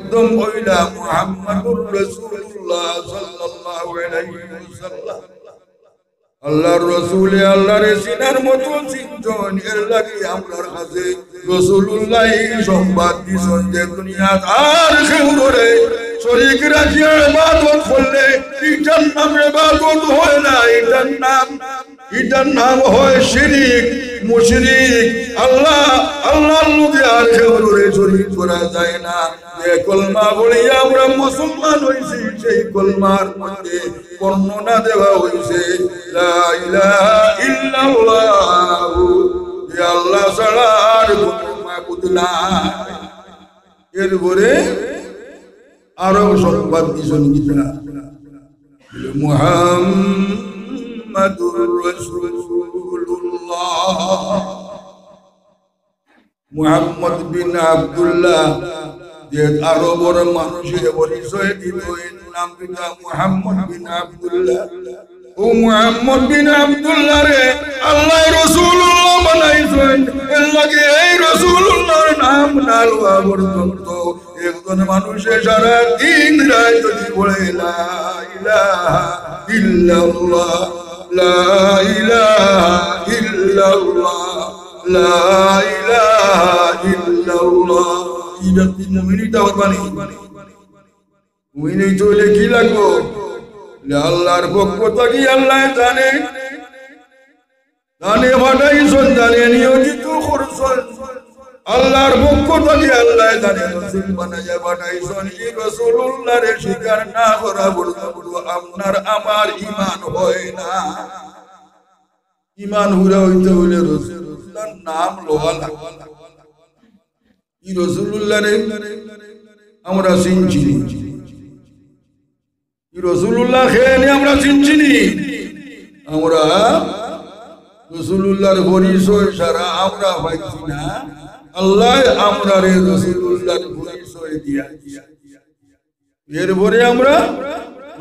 মধ্যম হইলা মুহাম্মাদুর রাসূলুল্লাহ সাল্লাল্লাহু আলাইহি ওয়াসাল্লাম আল্লাহর রাসূলে আল্লাহর সিনার মতো চিনজন এর লাগি আমরার কাছে রাসূলুল্লাহ সংবাদ দিছেন যে দুনিয়াত আর কেউ রে শরীক রাখিয়া ইবাদত করলে এটার নাম ইবাদত হয় না, এটার নাম হয় শিরিক মুশরিক। আল্লাহর লগে আর কেউ রে শরীক করা যায় না। যে কলমা বলি আমরা মুসলমান হইছি সেই কলমার মধ্যে বর্ণনা দেওয়া হইছে লা ইলাহা ইল্লাল্লাহ, যে আল্লাহ ছাড়া আর কোনো মাবুদ নাই। এরপরে আরো সংবাদ দিছেন কিনা মুহাম্মাদুর রাসূলুল্লাহ মুহাম্মদ বিন আব্দুল্লাহ যে আরবের মানুষের পরিচয় দিত এর নাম কিনা মুহাম্মদ বিন আব্দুল্লাহ। ও মুহাম্মদ বিন আব্দুল্লাহ রে আল্লাহ রাসূলুল্লাহ বানাইছেন, এর লাগে এই রাসূলুল্লাহর নাম না লওয়া পর্যন্ত একজন মানুষের সারা দিন রাত যদি বলে লা ইলাহা ইল্লাল্লাহ লা ইলাহা ইল্লাল্লাহ লা ইলাহা ইল্লাল্লাহ, এটা কি মুমিনটা বানি মুমিনই চলে কি লাগবো আল্লাহর পক্ষ থেকে আল্লাহ জানে পাঠাইছেন, জানে নিয়োজিত করছেন আল্লাহর পক্ষ থেকে আল্লাহ জানে রাসূল বানাইয়া পাঠাইছেন। এই রাসূলুল্লাহরে স্বীকার না করা পর্যন্ত আপনার আমার ঈমান হয় না। ঈমান হুরা হইতে হইলে রাসূলুল্লাহর নাম লওয়া লাগে। এই রাসূলুল্লাহরে আমরা চিনছি, রাসূলুল্লাহ খেয়ে আমরা চিনছি নি, আমরা রাসূলুল্লাহর পরিচয় ছাড়া আমরা পাইছি না। আল্লাহ আমরা রাসূলুল্লাহর পরিচয় দিয়া এরপরে আমরা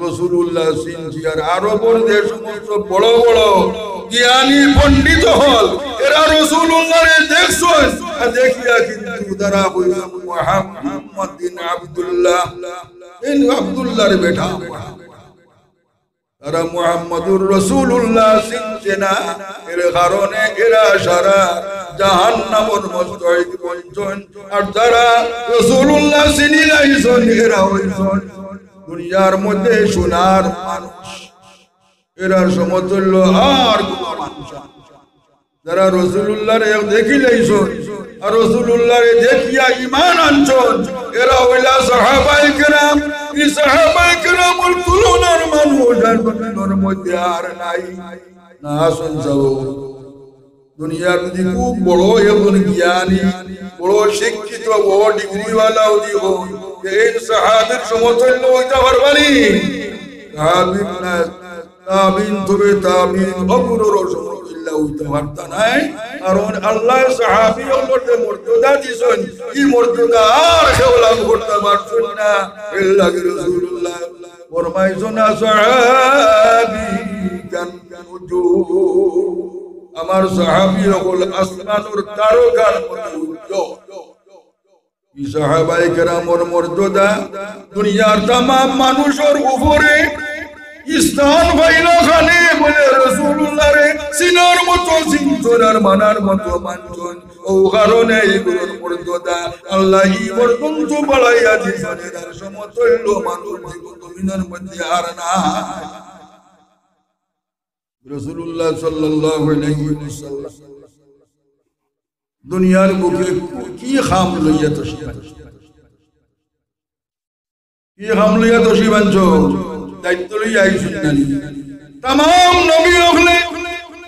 রাসূলুল্লাহ চিনছি। আর আরবের যে সমস্ত বড় বড় জ্ঞানী পণ্ডিত হল এরা রাসূলুল্লাহরে দেখছেন, দেখিয়া কিন্তু তারা বলছেন মুহাম্মদ বিন আব্দুল্লাহ, এই আব্দুল্লাহর বেটা। তারা মুহাম্মাদুর রাসূলুল্লাহ চিনছে না, এর কারণে এরা সারা জাহান্নামের মুস্তাহিক বলছেন। আর যারা রাসূলুল্লাহ চিনি লাইছেন এরা হইছেন দুনিয়ার মধ্যে সোনার মানুষ, এরার সমতুল্য আর কোনো মানুষ। যারা রাসূলুল্লাহরে দেখি লাইছেন আর রাসূলুল্লাহরে দেখিয়া ঈমান আনছেন এরা হইলা সাহাবায়ে কেরাম। এই সাহাবায়ে কেরামের তুলনার মানুষ আর দুনিয়ার মধ্যে আর নাই। না শুনছো দুনিয়ার যদি খুব বড় একজন জ্ঞানী বড় শিক্ষিত বড় ডিগ্রিওয়ালা যদি হয় এই সাহাবীর সমতুল্য হইতে পারবানি? সাহাবী না তাবিন তবে তাবিন অগুরুর সমতুল্য হইতে পারত নাই। কারণ আল্লাহ সাহাবীদের মর্যাদা দিয়েছেন, এই মর্যাদা আর কেউ লাভ করতে পারছেন না। এর লাগে রাসূলুল্লাহ ফরমাইছেন সাহাবী কানজু, আমার সাহাবী হল আসমানুর তারকার মতো উজ্জ্বল। এই সাহাবায়ে কেরামের মর্যাদা দুনিয়ার तमाम মানুষের উপরে স্থান পাইল খানে বলে রাসূলুল্লাহরে সিনার মতো চিনছেন আর মানার মতো মানছেন। ও কারণে এইগুলোর মর্যাদা আল্লাহ এই পর্যন্ত বাড়াইয়া দিয়েছেন। এর সমতুল্য মানুষ জমিনের মধ্যে আর না। রাসূলুল্লাহ সাল্লাল্লাহু আলাইহি ওয়াসাল্লাম দুনিয়ার বুকে কি খাম লইয়া তশরিফ দায়িত্ব লইয়া আইছেন না। तमाम নবী হলে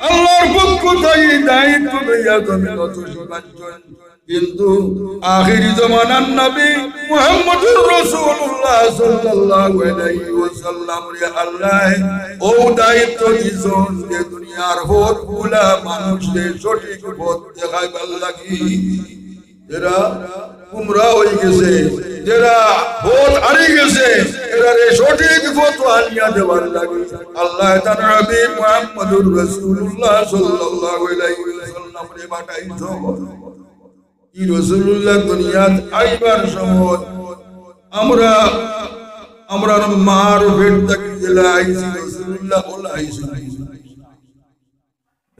আল্লাহর পক্ষ থেকে দায়িত্ব লইয়া জমিন তশরিফ আনছেন, কিন্তু আখিরি জামানার নবী মুহাম্মদুর রাসূলুল্লাহ সাল্লাল্লাহু আলাইহি ওয়াসাল্লাম রে আল্লাহ ও দায়িত্ব দিছেন যে দুনিয়ার বহুতগুলা মানুষদের সঠিক পথ দেখাইবার লাগি। যারা গুমরাহ হয়ে গেছে, যারা পথ হারিয়ে গেছে, এরা সঠিক পথ আনিয়া দেওয়ার লাগি আল্লাহ তাআলা নবী মুহাম্মদুর রাসূলুল্লাহ সাল্লাল্লাহু আলাইহি ওয়াসাল্লাম রে পাঠাইছেন। রাসূলুল্লাহ দুনিয়াত আইবার সময় আমরা আমরা মার পেট থেকে জেলা আইছি রাসূলুল্লাহ বলা আইছি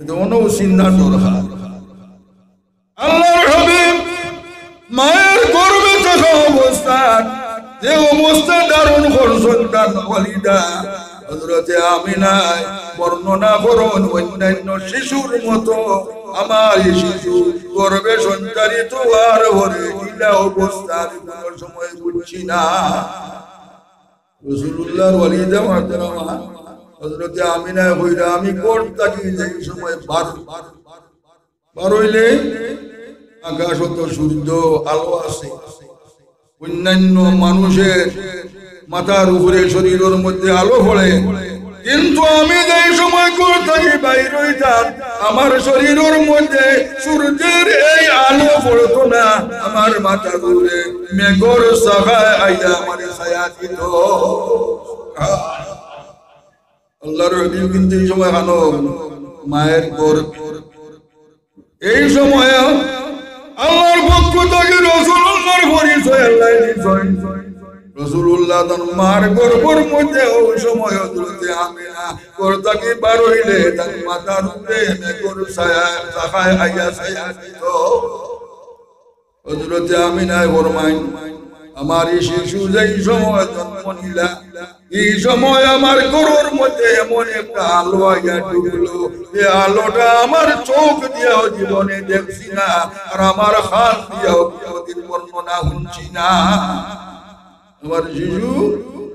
দোনো সিন্নার দরকার আল্লাহর হাবিব মায়ের গর্ভে থাকা অবস্থা যে অবস্থা দারুণ সন্তান ওয়ালিদা হযরতে আমিনায় বর্ণনা করুন অন্যান্য শিশুর মতো আমার শিশু গর্ভে সঞ্চারিত আর হরে ইলা অবস্থার কোন সময় বুঝছি না রাসূলুল্লাহর ওয়ালিদা মাহতারামা হযরতে আমিনায় কইরা আমি কোর্ট থাকি যে সময় বার হইলে আকাশ তো সূর্য আলো আছে অন্যান্য মানুষের মাথার উপরে শরীরের মধ্যে আলো পড়ে কিন্তু আমি যে সময় কোর্ট থাকি বাইর হইতাম আমার শরীরের মধ্যে সূর্যের এই আলো পড়তো না আমার মাথার উপরে মেঘর সাহায় আইয়া আমার ছায়া দিত আল্লাহর হাবিব কিন্তু এই সময় হানো মায়ের গর্ভে এই সময় আল্লাহর পক্ষ থেকে রাসূলুল্লাহর পরিচয় আল্লাহ দিয়েছেন রাসূলুল্লাহ তার মার গর্ভের মধ্যে ওই সময় হযরতে আমিনা গর্ভে বার হইলে তার মাথার উপরে মেঘর ছায়া আইয়া ছায়া দিত হযরতে আমিনা ফরমায় আমার এই শিশু যেই সময় জন্ম নিলা এই সময় আমার গর্ভের মধ্যে এমন একটা আলো আইয়া ঢুকলো যে আলোটা আমার চোখ দিয়েও জীবনে দেখছি না আর আমার হাত দিয়েও কোনোদিন বর্ণনা শুনছি না আমার শিশু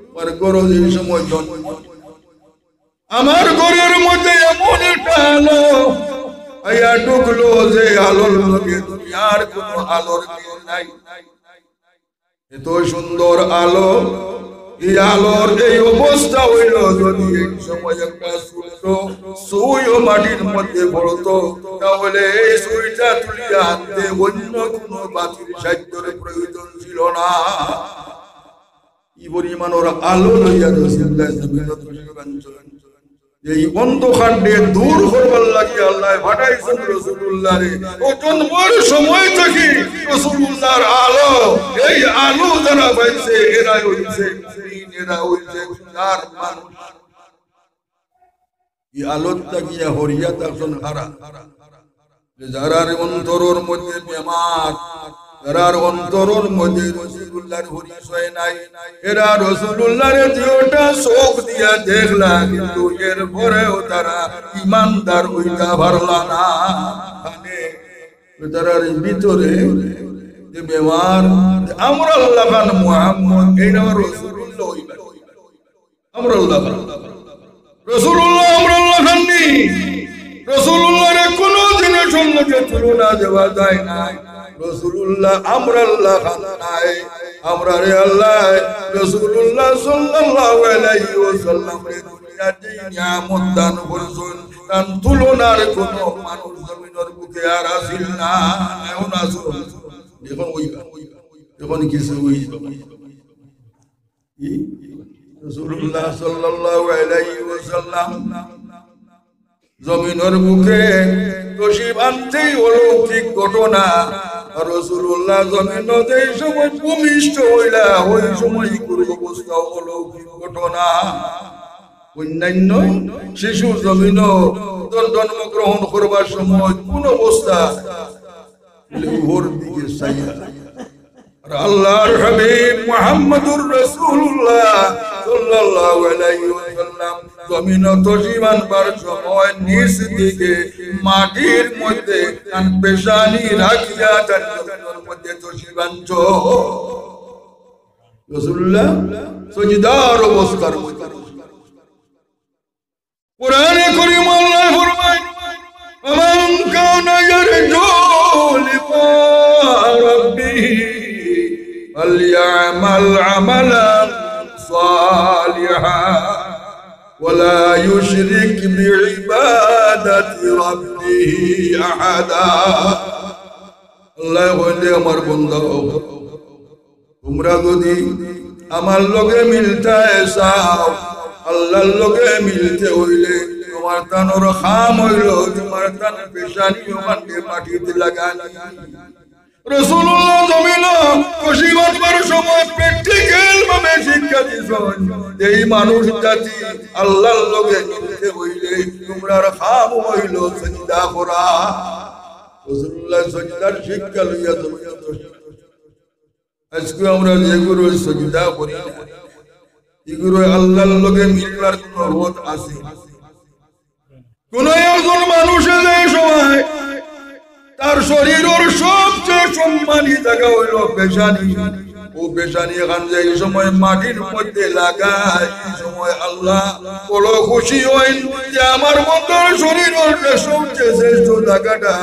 আমার গর্ভ এই সময় জন্ম আমার গর্ভের মধ্যে এমন একটা আলো আইয়া ঢুকলো যে আলোর লগে দুনিয়ার কোনো আলোর মিল নাই এত সুন্দর আলো এই আলোর এই অবস্থা হইল যদি এই সময় একটা ছোট্ট সুইও মাটির মধ্যে পড়তো তাহলে এই সুইটা তুলিয়া আনতে অন্য কোনো বাতির সাহায্যের প্রয়োজন ছিল না কি পরিমাণ ওরা আলো লইয়া এই অন্ধকারে দূর করবার লাগি আল্লাহ পাঠাইছেন রাসূলুল্লাহরে ও জন্মের সময় থেকে রাসূলুল্লাহর আলো এই আলো যারা পাইছে এরা হইছে এরা হইছে তার মানুষ এই আলোটা গিয়া হরিয়া তখন হারা যারার অন্তরের মধ্যে বেমার যারার অন্তরের মধ্যে রাসূলুল্লাহর পরিচয় নাই এরা রাসূলুল্লাহর দিওটা চোখ দিয়া দেখলা কিন্তু এর পরেও তারা ঈমানদার হইতা পারলা না মানে তারার ভিতরে যে বেমার আমরা আল্লাহ খান মুহাম্মদ এইটা রাসূলুল্লাহ হইবা আমরা আল্লাহ রাসূলুল্লাহ আমরা আল্লাহ খান নি রাসূলুল্লাহর কোন দিনের সঙ্গে তুলনা দেওয়া যায় না রাসূলুল্লাহ আমরা আল্লাহ খান নাই আমরা রে আল্লাহ রাসূলুল্লাহ সাল্লাল্লাহু আলাইহি ওয়াসাল্লাম রে দুনিয়াতে নিয়ামত দান করেছেন তার তুলনার কোন মানুষ জমিনের বুকে আর আসিল না এখন আসুন এখন এখন কিছু রাসূলুল্লাহ সাল্লাল্লাহু আলাইহি ওয়াসাল্লাম জমিনের বুকে তশরিফ আনতেই অলৌকিক ঘটনা রাসূলুল্লাহ জমিনে যেই সময় ভূমিষ্ঠ হইলা ওই সময় গুরু অবস্থা অলৌকিক ঘটনা অন্যান্য শিশু জমিনে জন্মগ্রহণ করবার সময় কোন অবস্থা উপর দিকে চাইয়া আর আল্লাহর হাবিব মুহাম্মদুর রাসূলুল্লাহ সাল্লাল্লাহু আলাইহি ওয়াসাল্লাম জমিনে তশরিফ আনবার সময় নিচ দিকে মাটির মধ্যে কান পেশানি রাখিয়া তার জমিনের মধ্যে তশরিফ আনছো রাসূলুল্লাহ সজদার অবস্থার মধ্যে কোরআনে কারীম আল্লাহ ফরমায় মান কানা ইয়ারজু লিকা রাব্বিহি ফালইআমাল আমালান সালিহান ولا يشرك بعبادة ربه أحدا الله বলে আমার বান্দা তোমরা যদি আমার লগে মিলতে চাও আল্লাহর লগে মিলতে হইলে তোমার তানোর খাম হইল তোমার তান পেশানি ওখানে মাটিতে লাগানি রাসূলুল্লাহ জমিন কশিবাতবার সময় প্র্যাকটিক্যাল ভাবে শিক্ষা দিছেন এই মানুষ জাতি আল্লাহর লগে মিলতে হইলে তোমরা খাম হইল সিজদা করা রাসূলুল্লাহ সিজদার শিক্ষা লইয়া জমিন আজকে আমরা যেগুলো সিজদা করি না এগুলো আল্লাহর লগে মিলবার কোন পথ আছে কোন একজন মানুষের এই সময় তার শরীরের সবচেয়ে সম্মানী জায়গা হইল পেশানি ও পেশানি এখান যে এই সময় মাটির মধ্যে লাগায় এই সময় আল্লাহ বড় খুশি হইন যে আমার মধ্যে শরীরের সবচেয়ে শ্রেষ্ঠ জায়গাটা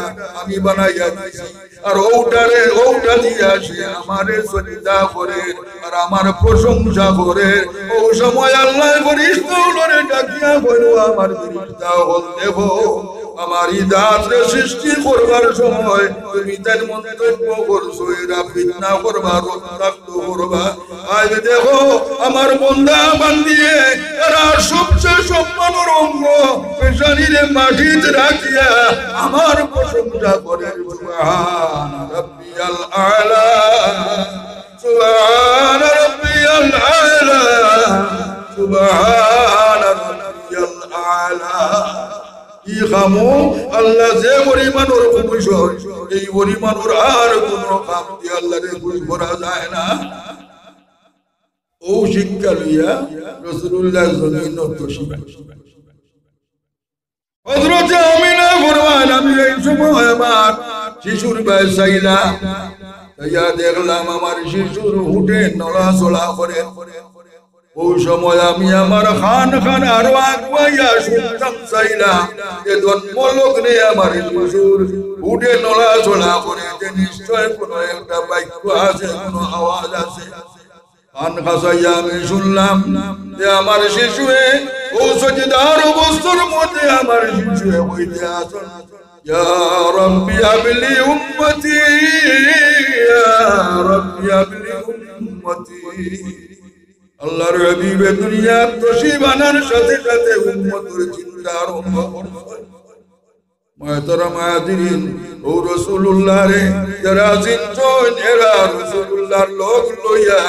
আমি বানাইয়া দিয়েছি আর ওটা দিয়ে আসে আমারে সজিদা করে আর আমার প্রশংসা করে ও সময় আল্লাহ ফেরেশতাগুলোরে ডাকিয়া বলো আমার ফেরেশতা হল দেখো আমার ইদাতরে সৃষ্টি করবার সময় তুমি তার মন্তব্য করছো এরা ফিতনা করবা রক্তাক্ত করবা আজ দেখো আমার বন্দা বান্দিয়ে এরা সবচেয়ে সম্মানের অঙ্গ পেশানিরে মাটিতে রাখিয়া আমার প্রশংসা করে সুবহান রাব্বিয়াল আলা সুবহান রাব্বিয়াল আলা সুবহান রাব্বিয়াল আলা কি খামো আল্লাহ যে পরিমাণের খুশি হয় এই পরিমাণের আর কোন কাম দিয়ে আল্লাহরে খুশি করা যায় না ও শিক্ষা লইয়া রাসূলুল্লাহ জমিন তশিবা হযরত আমিনা ফরমান আমি এই সময় আমার শিশুর বয়স চাইলাম তাইয়া দেখলাম আমার শিশুর উঠে নড়াচড়া করে ওই সময় আমি আমার খান আরো আগুয়াইয়া শুনতাম চাইলাম যে জন্মলোক নেই আমার শিশুর উঠে নড়াচড়া করে যে নিশ্চয় কোন একটা বাক্য আছে কোন আওয়াজ আছে কান খাসাইয়া আমি শুনলাম যে আমার শিশুয়ে ও সজদার অবস্থার মধ্যে আমার শিশুয়ে হইতে আসন ইয়া রাব্বি হাবলি উম্মতি ইয়া রাব্বি হাবলি উম্মতি আল্লাহর হাবিবে দুনিয়ার তশিবানার সাথে সাথে উম্মতের চিন্তা আরম্ভ করছেন মায়তরা মায়াদিন ও রাসূলুল্লাহ রে যারা চিনছেন এরা রাসূলুল্লাহর লোক লইয়া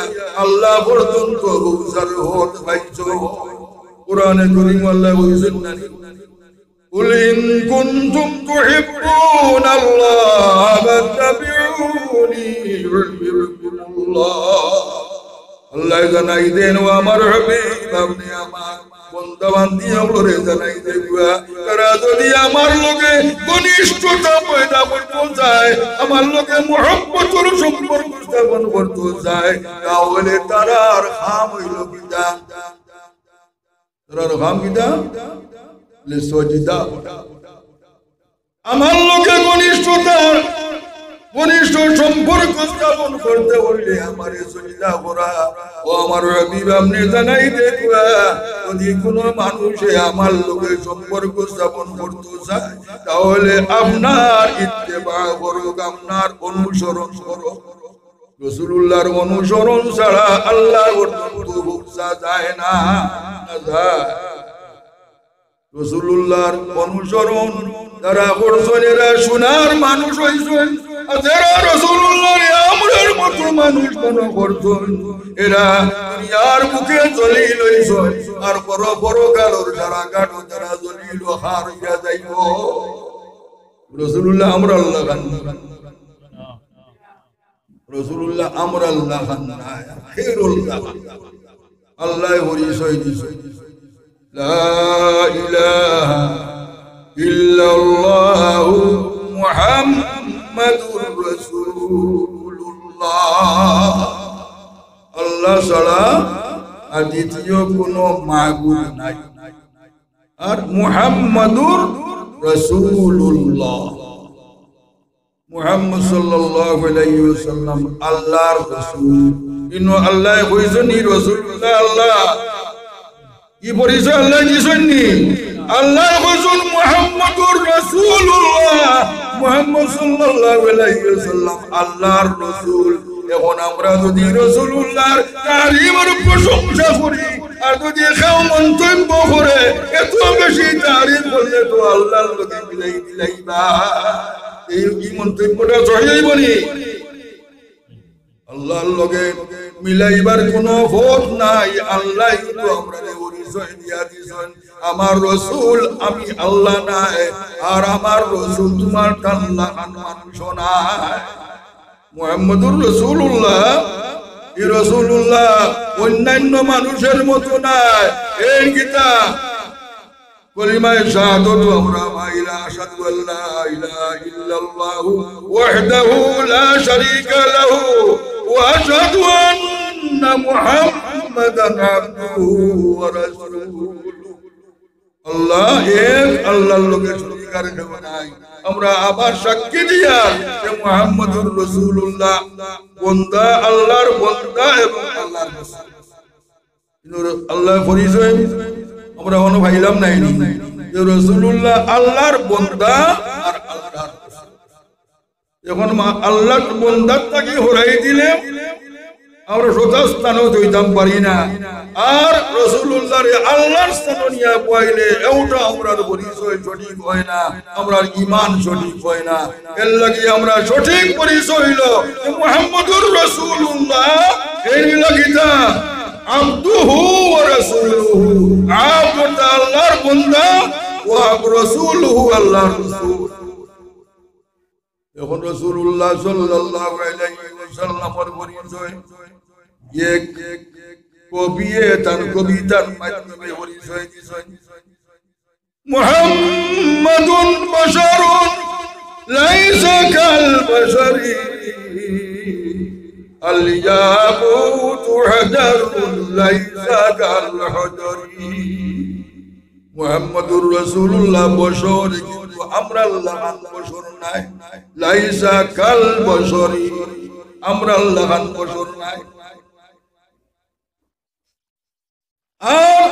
আল্লাহ পর্যন্ত পৌঁছার হত পাইছো কোরআনে কারীম আল্লাহ বলেছেন না কুল ইন কুনতুম তুহিব্বুনাল্লাহ ফাত্তাবিউনি ইউহিব্বুকুমুল্লাহ আল্লাহ জানাই দেন ও আমার হাবিব আপনি আমার বন্দা বান্দি আমরে জানাই দেবা তারা যদি আমার লগে ঘনিষ্ঠতা পয়দা করতে চায় আমার লগে মহব্বতের সম্পর্ক স্থাপন করতে চায় তাহলে তারার খাম হইল কিটা তারার খাম কিটা লিসজিদা আমার লগে ঘনিষ্ঠ সম্পর্ক স্থাপন করতে হইলে আমার সজিদা করা ও আমার হাবিব আপনি জানাই দেখবা যদি কোনো মানুষে আমার লোকের সম্পর্ক স্থাপন করতে চায় তাহলে আপনার ইত্তেবা করো আপনার অনুসরণ করো রাসূলুল্লাহর অনুসরণ ছাড়া আল্লাহর পৌঁছা যায় না রাসূলুল্লাহর অনুসরণ যারা করছেন এরা সোনার মানুষ হইছেন যারা রাসূলুল্লাহর আমরের মতো মানুষ মনে করছেন এরা দুনিয়ার বুকে জলিল হইছেন আর পরকালের যারা গাঢ় যারা জলিল হারিয়া যাইব রাসূলুল্লাহ আমর আল্লাহ খান রাসূলুল্লাহ আমর আল্লাহ খান খায়রুল্লাহ আল্লাহ পরিচয় দিয়েছে লা ইলাহা ইল্লাল্লাহু মুহাম্মাদুর রাসূলুল্লাহ আল্লাহ ছাড়া আর দ্বিতীয় কোনো মাবুদ নাই আর মুহাম্মাদুর রাসূলুল্লাহ মুহাম্মদ সাল্লাল্লাহু আলাইহি ওয়াসাল্লাম আল্লাহর রাসূল ইনো আল্লাহ কইছেন রাসূলুল্লাহ আল্লাহ কি পরিচয় আল্লাহ দিছেননি আল্লাহ কইছেন মুহাম্মাদুর রাসূলুল্লাহ মুহাম্মদ সাল্লাল্লাহু আলাইহি ওয়াসাল্লাম আল্লাহর রাসূল এখন আমরা যদি রাসূলুল্লাহর তারিফের প্রশংসা করি আর যদি কেউ মন্তব্য করে এত বেশি তারিফ করলে তো আল্লাহর লগে মিলাই দিলাইবা এই মন্তব্যটা সহি হইবনি আল্লাহর লগে মিলাইবার কোনো পথ নাই। আল্লাহ তো আমরারে পরিচয় দিয়া দিছেন আমার রাসূল আমি আল্লাহ নাই, আর আমার রাসূল তোমার আল্লাহ মানুষ নাই। মুহাম্মদুর রাসূলুল্লাহ এই রাসূলুল্লাহ অন্যান্য মানুষের মতো নাই। এই গীতা কলিমায়ে শাহাদাত আমরা মাইলা আশহাদু আল্লা ইলাহা ইল্লাল্লাহু ওয়াহদাহু লা শারীকা লাহু ওয়া আশহাদু আন্না মুহাম্মাদান আবদুহু ওয়া রাসূলুহু। আল্লাহ এক, আল্লাহর লগে শরীকার কেউ নাই। আমরা আবার সাক্ষী দিয়া যে মুহাম্মদুর রাসূলুল্লাহ বান্দা, আল্লাহর বান্দা এবং আল্লাহর রাসূল। আল্লাহর পরিচয় আমরা কোনো ভাইলাম নাই যে রাসূলুল্লাহ আল্লাহর বান্দা আর আল্লাহর রাসূল। যখন আল্লাহর বান্দার তাকে হরাই দিলে আমরা সোজা স্থানও যাইতাম পারি না, আর রাসূলুল্লাহর আল্লাহর স্থান নিয়ে পাইলে এওটা আমরার পরিচয় সঠিক হয় না, আমরার ঈমান সঠিক হয় না। এর লাগি আমরা সঠিক পরিচয় হইল মুহাম্মদুর রাসূলুল্লাহ। এই লাগিতা আবদুহু ওয়া রাসূলুহু, আবদ আল্লাহর বান্দা ওয়া রাসূলুহু আল্লাহর রাসূল। এখন রাসূলুল্লাহ সাল্লাল্লাহু আলাইহি ওয়াসাল্লামের পরিচয় এক কবিয়ে তার কবিতার মাধ্যমে পরিচয় দিয়েছেন। মুহাম্মাদুন বাশারুন লাইসা কাল বাশারি আল ইয়াকুতু হাজারুন লাইসা কাল হাজারি। মুহাম্মাদুর রাসূলুল্লাহ বশর, কিন্তু আমরা আল্লাহর বশর নাই। লাইসা কাল বাশারি, আমরা আল্লাহর বশর নাই। আর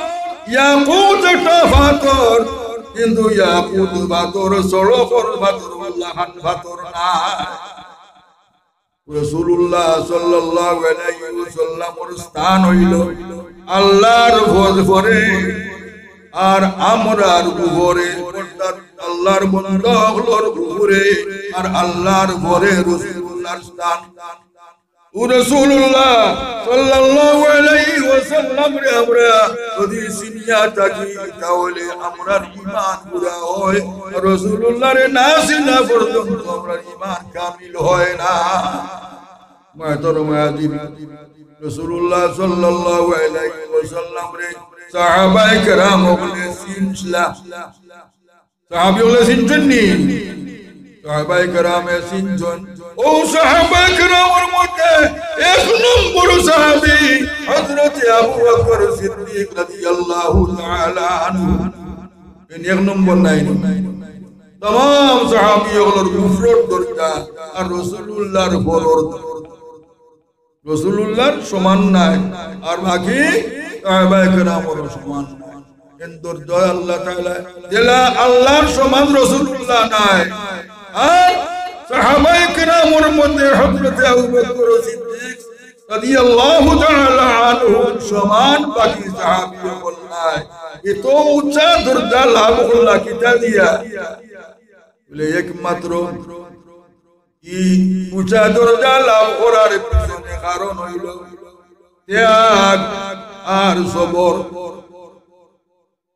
ইয়াকুত পাথর, কিন্তু ইয়াকুত পাথর সরফর পাথর আল্লাহর পাথর না। রাসূলুল্লাহ সাল্লাল্লাহু আলাইহি ওয়াসাল্লামের স্থান হইল আল্লাহর ভরে, আর আমরার উপরে অর্থাৎ আল্লাহর বান্দাগুলোর উপরে আর আল্লাহর ভরে রাসূলুল্লাহর স্থান। রাসূলুল্লাহ সাল্লাল্লাহু আলাইহি ওয়াসাল্লাম রে আমরা যদি সিনিয়া থাকি তাহলে আমরার ঈমান পুরা হয়। রাসূলুল্লাহর না চিনা পর্যন্ত আমরার ঈমান কামিল হয় না। মুহতারাম আযীম, রাসূলুল্লাহ সাল্লাল্লাহু আলাইহি ওয়াসাল্লাম রে সাহাবায়ে কেরাম বলে সিনলা, সাহাবী বলে সিনজননি, সাহাবায়ে কেরামে সিনজন। ও সাহাবায়ে কেরামের মধ্যে এক নম্বর সাহাবী হযরত আবু বকর সিদ্দিক রাদিয়াল্লাহু তাআলা আনহু। এক নম্বর নাই, तमाम সাহাবীগুলোর কুফরর দরজা আর রাসূলুল্লাহর বড়র রাসূলুল্লাহর সমান নাই, আর বাকি সাহাবায়ে কেরামের সমান নাই। কিন্তু দয়া আল্লাহ তাআলা দিলা আল্লাহর সমান রাসূলুল্লাহ নাই। আর সাহাবায়ে কেরামের মধ্যে হযরত আবু বকর সিদ্দিক রাদিয়াল্লাহু তাআলা আনহু সমান বাকি সাহাবীগুলো নাই। এত উচ্চ দরজা লাভ করলা কিতা দিয়া? বলে একমাত্র এই উচ্চ দরজা লাভ করার পিছনে কারণ হইল ত্যাগ আর সবর।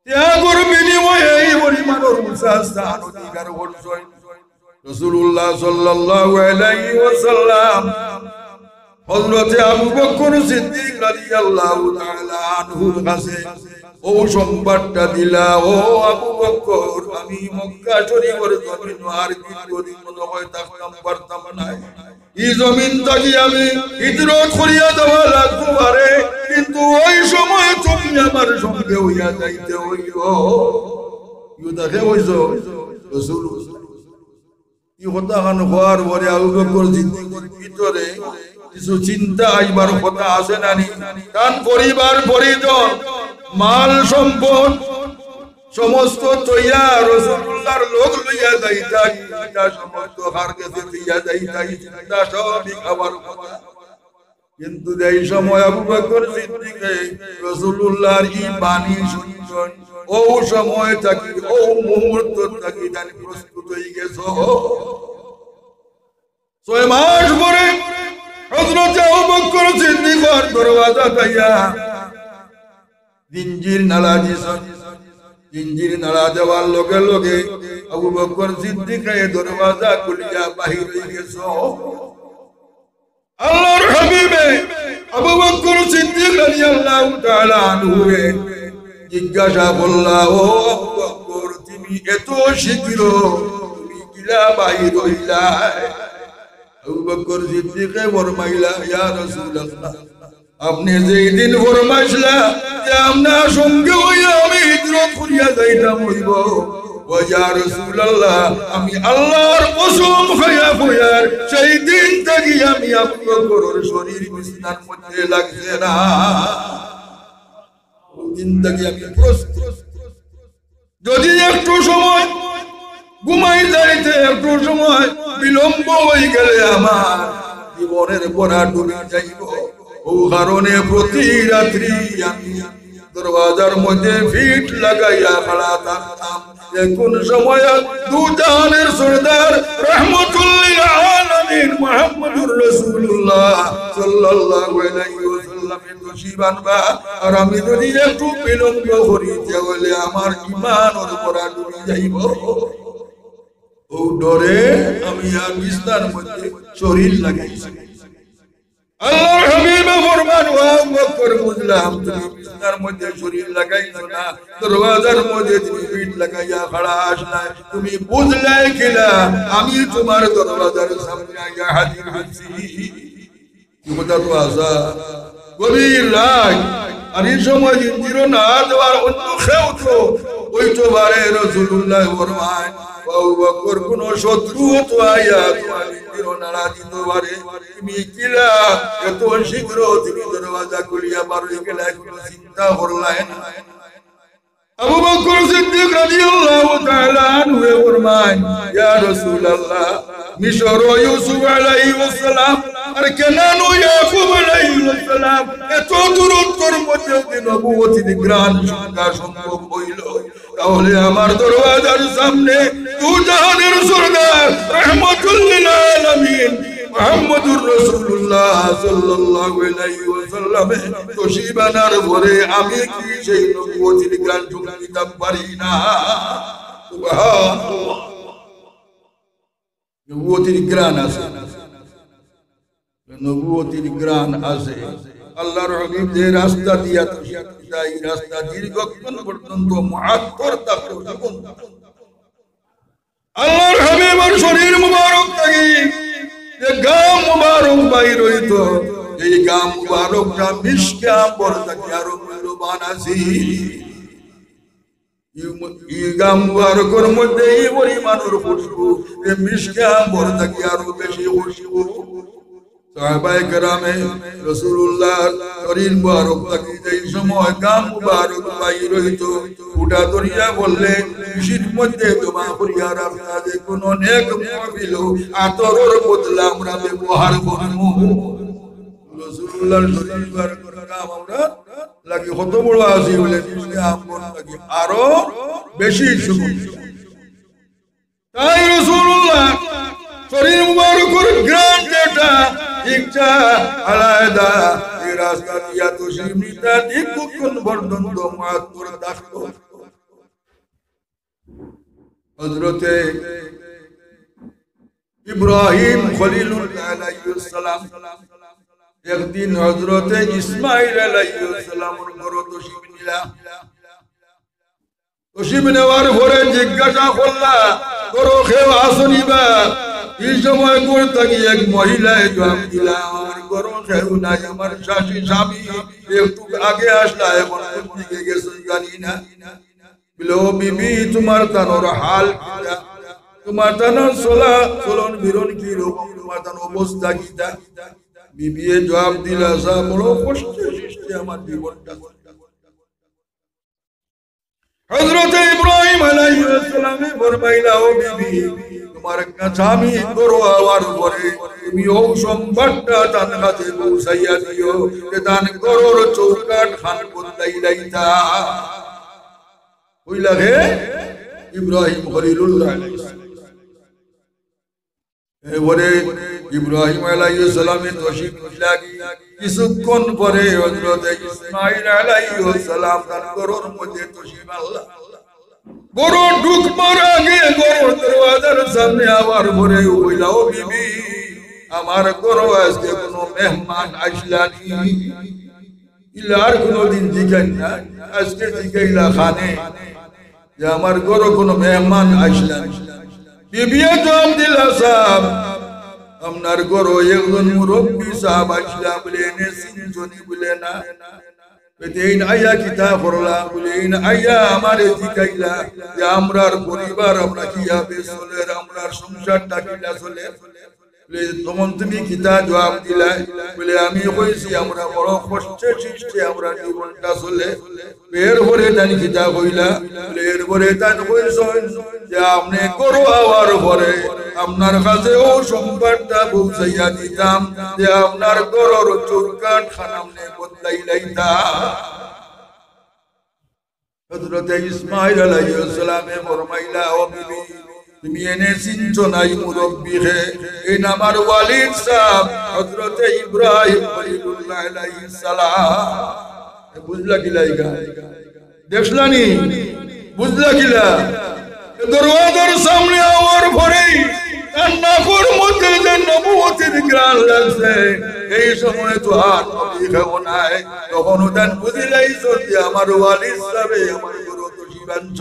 ত্যাগের বিনিময়ে এই পরিমাণের উচ্চ স্থান অধিকার করছেন রাসূলুল্লাহ সাল্লাল্লাহু আলাইহি ওয়াসাল্লাম। হযরত আবু বকর সিদ্দিক রাদিয়াল্লাহু তাআলা আনহুর কাছে ও সংবাদটা দিলা, ও আবু বকর, আমি মক্কা শরীফের জমিন আর দীর্ঘদিন মনে হয় থাকতাম পারতাম না। এই জমিন থেকে আমি হিজরত করিয়া দেওয়া লাগতো পারে, কিন্তু ওই সময় তুমি আমার সঙ্গে হইয়া যাইতে হইল। ইউ দেখে হইছ রাসূল এই কথা গান হওয়ার পরে আবু বকর সিদ্দিকের ভিতরে কিছু চিন্তা আইবার কথা আসে না নি? কারণ পরিবার পরিজন মাল সম্পদ সমস্ত তৈয়া রাসূলুল্লাহর লোক লইয়া যাইতা, এটা সমস্ত হার কাছে দিয়া যাইতা, এটা সবই খাবার কথা। কিন্তু এই সময় আবু বকর সিদ্দিক রাসূলুল্লাহর এই বাণী শুনছেন, ও সময় থাকি ও মুহূর্ত থাকি জানি প্রস্তুত হয়ে গেছ। 6 মাস পরে হযরত আবু বকর সিদ্দিকর দরওয়াজা তাইয়া জিঞ্জির নালা দিছেন জিঞ্জির নালা দেওয়ার লগে লগে আবু বকর সিদ্দিকে দরওয়াজা খুলিয়া বাহির হয়ে গেছে আল্লাহর হাবিবে আবু বকর সিদ্দিক রাদিয়াল্লাহু তাআলা আনহু জিজ্ঞাসা করলা ও আবু বকর তুমি এত শীঘ্র তুমি কিলা বাহির হইলা আবু বকর সিদ্দিকে ফরমাইলা ইয়া রাসূলুল্লাহ আপনি যেই দিন ফরমাইছিলা যে আপনার সঙ্গে হইয়া আমি হিজরত করিয়া যাইতাম হইব ও ইয়া রাসূলুল্লাহ আমি আল্লাহর কসম খাইয়া কইয়ার সেই দিন থেকে আমি আবু বকরের শরীর বিছানার মধ্যে লাগছে না ওই দিন থেকে আমি প্রস্তুত যদি একটু সময় ঘুমাই যাইতে একটু সময় বিলম্ব হয়ে গেলে আমার জীবনের পড়া ডুবে যাইব ও কারণে প্রতি রাত্রি আমি দরওয়াজার মধ্যে ফিট লাগাইয়া খাড়া থাকতাম কোন সময় দু জাহানের সরদার রাহমাতুল লিল আলামিন মুহাম্মদুর রাসূলুল্লাহ সাল্লাল্লাহু আলাইহি ওয়াসাল্লাম তশরিফ আনবা আর আমি যদি একটু বিলম্ব করি তাহলে আমার ঈমানের পড়া ডুবে যাইব ও ডরে আমি আর বিছানার মধ্যে শরীর লাগাইছি আল্লাহর হাবিব ফরমান ও আবু বকর বুঝলাম তুমি বিছানার মধ্যে শরীর লাগাইছো না দরওয়াজার মধ্যে তুমি পিঠ লাগাইয়া খাড়া আসলা তুমি বুঝলাই কিনা আমি তোমার দরওয়াজার সামনে আইয়া হাজির হইছি কি কথা তো আসা গভীর রাত আর এই সময় জিঞ্জির না দেওয়ার অন্য খেউ তো ওই তো বারে রাসূলুল্লাহ ফরমান আবু বকর কোন শত্রু তো আইয়া তোমার জিঞ্জির নাড়া দিতে পারে তুমি কিলা এত শীঘ্র তুমি দরওয়াজা খুলিয়া বার হয়ে গেলে কোনো চিন্তা করলাই না আবু বকর সিদ্দিক রাদিয়াল্লাহু তাআলা আনহু ফরমান ইয়া রাসূলুল্লাহ মিশর ইউসুফ আলাইহিস সালাম আর কেনান ইয়াকুব আলাইহিস সালাম এত দূরত্বের মধ্যে যে নবুয়তির গ্রান সংখ্যা সম্ভব হইল তাহলে আমার দরওয়াজার সামনে দু জাহানের সরদার রাহমাতুল লিল আলামিন মুহাম্মদুর রাসূলুল্লাহ সাল্লাল্লাহু আলাইহি ওয়াসাল্লাম তশরিফ আনার পরে আমি কি সেই নবুয়তির গ্রান শুনতে পারি না সুবহানাল্লাহ নবুয়তির গ্রান আছে নবুয়তির গ্রান আছে আল্লাহর হাবিব যে রাস্তা দিয়া তশরিফ এই রাস্তা দীর্ঘক্ষণ পর্যন্ত মুআত্তর থাকলো যখন আল্লাহর হাবিবের শরীর মুবারক থেকে যে গাম মুবারক বাইর হইতো এই গাম মুবারকটা মিশকে আম্বর থেকে আরো মূল্যবান আছে এই গাম মুবারকের মধ্যে এই পরিমাণের খুশবু যে মিশকে আম্বর থেকে আরো বেশি খুশবু সাহাবায়ে কেরামে রাসূলুল্লাহ শরীর মুবারক থেকে যেই সময় গাম মুবারক বাইর হইতো উঠা ধরিয়া বললে কৃষির মধ্যে জমা করিয়া রাখা যে কোনো নেক মাহফিল আতরের বদলে আমরা ব্যবহার করবো রাসূলুল্লাহর শরীর মুবারকের গাম আমরা লাগি কত বড় আছে বলে আমন লাগি আরো বেশি সুগন্ধ তাই রাসূলুল্লাহ শরীর মুবারকের গ্রাম যেটা ইচ্ছা আলাদা এই রাস্তা দিয়া তো সীমিতা দীর্ঘক্ষণ পর্যন্ত মুআত্তর থাকতো হযরতে ইব্রাহিম খলিলুল্লাহ আলাইহিস সালাম একদিন হযরতে ইসমাঈল আলাইহিস সালামের ঘরে তশরিফ নিলা তশরিফ নেওয়ার পরে জিজ্ঞাসা করলা করো কেউ আসনিবা এই সময় করে থাকি এক মহিলায় জবাব দিলা আমার গরম কেউ নাই আমার শাশি স্বামী একটু আগে আসলা এখন দিকে গেছে জানি না বলে ও বিবি তোমার তানোর হাল তোমার তানোর চলন বিরন কি রকম তোমার তানোর অবস্থা কিটা বিবি জবাব দিলা সা বড় কষ্টে সৃষ্টি আমার জীবনটা হযরত ইব্রাহিম আলাইহিস সালাম ফরমাইলা ও বিবি তোমার কাছামি করো আওয়ার পরে তুমি ও সম্পদটা তার কাছে পৌঁছাইয়া দিও যে দান করোর চৌকাট খান বদলাই লাইতা ওই লাগে ইব্রাহিম খলিলুল্লাহ আলাইহিস সালাম এবারে ইব্রাহিম আলাইহিস সালামের তশরিফ লাগি কিছুক্ষণ পরে হযরত ইসমাঈল আলাইহিস সালাম তার ঘরের মধ্যে তশরিফ আল্লাহ গরু ঢুকবার আগে গরুর দরওয়াজার সামনে আবার পরে হইলা ও বিবি আমার ঘরে আজকে কোনো মেহমান আসলানি ইলার কোনদিন জিগাই না আজকে জিগাইলা খানে যে আমার ঘরে কোনো মেহমান আসলানি বিবি জবাব দিলা সাহেব আপনার ঘরে একজন মুরব্বী সাহেব আসলা বলে এনে সিনজনি বলে না বেদিন আয়া কিতাব পড়লা বলেন আয়া আমারে জিগাইলা যে আমরার পরিবার আমরা কিভাবে চলে আমরার সংসারটা কিলা চলে তখন তুমি কিতা জবাব দিলা বলে আমি কইছি আমরা বড় কষ্টে সৃষ্টি আমরা জীবনটা চলে বের করে তানি কিতা কইলা বলে এর পরে তান কইছেন যে আপনি করো আওয়ার পরে আপনার কাছে ও সংবাদটা পৌঁছাইয়া দিতাম যে আপনার ঘরের চৌকাঠ খানামনে বদলাই লাইতা হযরত ইসমাঈল আলাইহিস সালামে ফরমাইলা ও বিবি তুমি এনে চিনছো নাই মুরব্বী হে এই আমার ওয়ালিদ সাহেব হযরত ইব্রাহিম খলিলুল্লাহ আলাইহিস সালাম বুঝলা কি লাইগা দেখলানি বুঝলা কিলা দরওয়াজার সামনে আওয়ার পরেই নাকুর মধ্যে যে নবুয়তের গ্রান লাগছে এই সময় তো আর নবী খাবো নাই তখন ওদান বুঝিলাইছো যে আমার ওয়ালিদ সাহেব আমার গুরু তো জীবাঞ্চ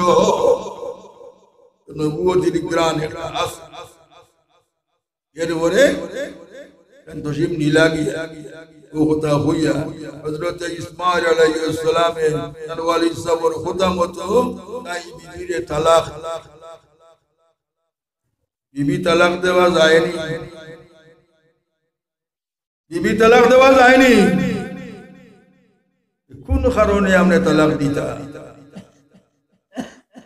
নবুয়তের গ্রান এরপরে তশরিফ নিলা গিয়া ও কথা হইয়া হযরত ইসমাঈল আলাইহিস সালামের তার ওয়ালিদ সাহেবের খোদামত তাই বিবিরে তালাক বিবি তালাক দেওয়া যায়নি বিবি তালাক দেওয়া যায়নি কোন কারণে আমরা তালাক দিতা